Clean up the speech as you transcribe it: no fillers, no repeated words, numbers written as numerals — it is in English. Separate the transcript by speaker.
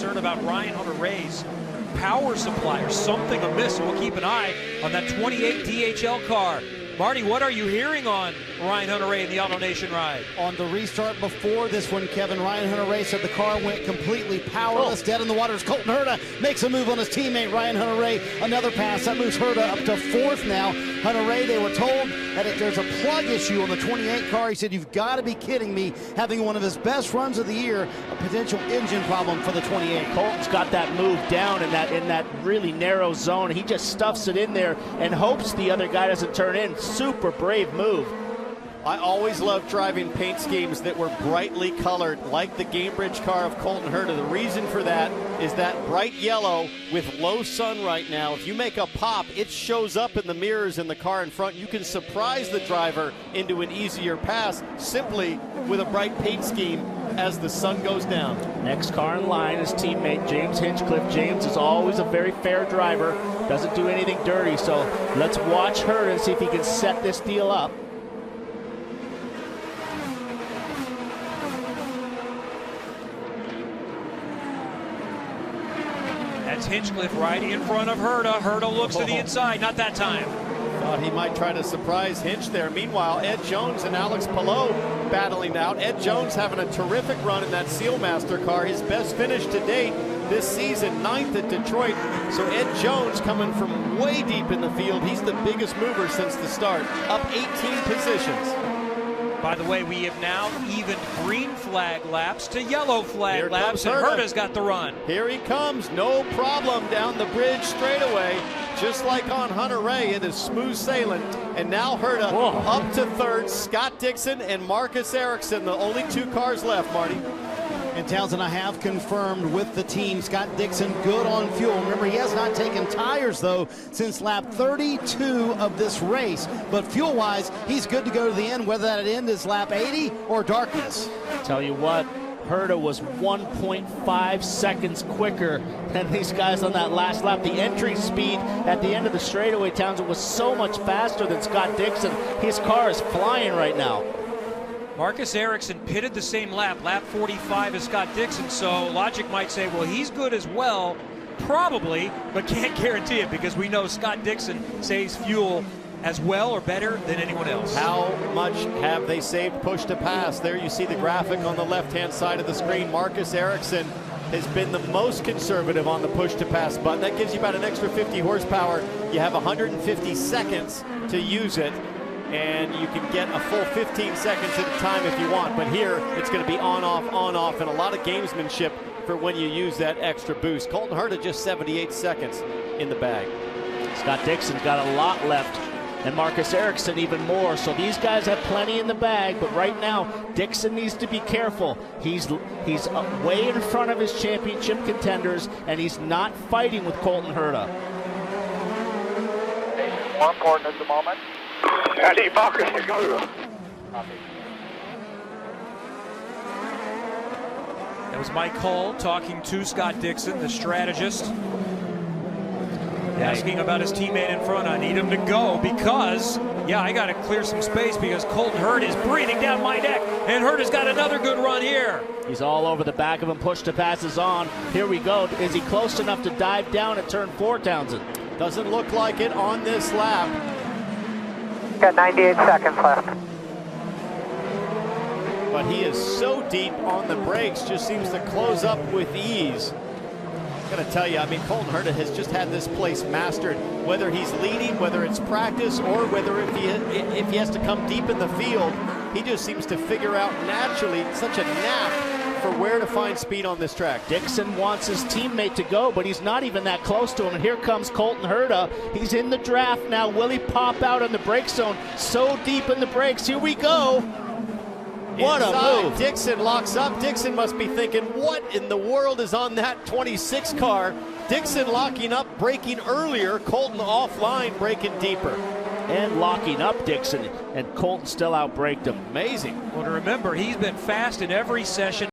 Speaker 1: concern about Ryan Hunter-Reay's power supply or something amiss. So we'll keep an eye on that 28 DHL car. Marty, what are you hearing on Ryan Hunter-Reay in the AutoNation ride?
Speaker 2: On the restart before this one, Kevin, Ryan Hunter-Reay said the car went completely powerless, dead in the waters. Colton Herta makes a move on his teammate Ryan Hunter-Reay. Another pass. That moves Herta up to fourth now. Hunter-Reay, they were told that if there's a plug issue on the 28 car, he said, you've got to be kidding me, having one of his best runs of the year, a potential engine problem for the 28.
Speaker 3: Colton's got that move down in that really narrow zone. He just stuffs it in there and hopes the other guy doesn't turn in. Super brave move.
Speaker 4: I always loved driving paint schemes that were brightly colored, like the Gamebridge car of Colton Herta. The reason for that is that bright yellow with low sun right now. If you make a pop, it shows up in the mirrors in the car in front. You can surprise the driver into an easier pass simply with a bright paint scheme as the sun goes down.
Speaker 3: Next car in line is teammate James Hinchcliffe. James is always a very fair driver, doesn't do anything dirty, so let's watch her and see if he can set this deal up.
Speaker 1: That's Hinchcliffe right in front of Herta. Herta looks to the inside, not that time.
Speaker 4: Thought he might try to surprise Hinch there. Meanwhile, Ed Jones and Alex Palou battling out. Ed Jones having a terrific run in that Sealmaster car. His best finish to date this season, 9th at Detroit. So Ed Jones coming from way deep in the field. He's the biggest mover since the start, up 18 positions.
Speaker 1: By the way, we have now evened green flag laps to yellow flag
Speaker 4: Here
Speaker 1: laps, and
Speaker 4: Herta.
Speaker 1: Herta's got the run.
Speaker 4: Here he comes, no problem down the bridge straightaway. Just like on Hunter-Reay, it is smooth sailing. And now Herta up to third. Scott Dixon and Marcus Ericsson, the only two cars left, Marty.
Speaker 2: And Townsend, I have confirmed with the team, Scott Dixon good on fuel. Remember, he has not taken tires, though, since lap 32 of this race. But fuel-wise, he's good to go to the end, whether that end is lap 80 or darkness.
Speaker 3: Tell you what, Herta was 1.5 seconds quicker than these guys on that last lap. The entry speed at the end of the straightaway, Townsend, was so much faster than Scott Dixon. His car is flying right now.
Speaker 1: Marcus Ericsson pitted the same lap 45 as Scott Dixon, so logic might say, well, he's good as well, probably, but can't guarantee it because we know Scott Dixon saves fuel as well or better than anyone else.
Speaker 4: How much have they saved push to pass? There you see the graphic on the left-hand side of the screen. Marcus Ericsson has been the most conservative on the push to pass button. That gives you about an extra 50 horsepower. You have 150 seconds to use it, and you can get a full 15 seconds at a time if you want. But here, it's going to be on, off, and a lot of gamesmanship for when you use that extra boost. Colton Herta just 78 seconds in the bag.
Speaker 3: Scott Dixon's got a lot left, and Marcus Ericsson even more. So these guys have plenty in the bag, but right now, Dixon needs to be careful. He's way in front of his championship contenders, and he's not fighting with Colton Herta.
Speaker 5: More important at the moment. Ready, Marcus, go.
Speaker 1: That was Mike Hull talking to Scott Dixon, the strategist, asking about his teammate in front. I need him to go because, yeah, I got to clear some space because Colton Herta is breathing down my neck, and Herta's got another good run here.
Speaker 3: He's all over the back of him. Push to pass is on. Here we go. Is he close enough to dive down at turn 4, Townsend?
Speaker 4: Doesn't look like it on this lap.
Speaker 5: Got 98 seconds left.
Speaker 4: But he is so deep on the brakes, just seems to close up with ease. I'm going to tell you, I mean, Colton Herta has just had this place mastered. Whether he's leading, whether it's practice, or whether if he has to come deep in the field, he just seems to figure out naturally such a knack for where to find speed on this track.
Speaker 3: Dixon wants his teammate to go, but he's not even that close to him. And here comes Colton Herta. He's in the draft now. Will he pop out in the brake zone? So deep in the brakes. Here we go. What a move.
Speaker 4: Dixon locks up. Dixon must be thinking, what in the world is on that 26 car? Dixon locking up, braking earlier. Colton offline, braking deeper.
Speaker 3: And locking up Dixon, and Colton still outbraked him.
Speaker 4: Amazing.
Speaker 1: Well, to remember, he's been fast in every session.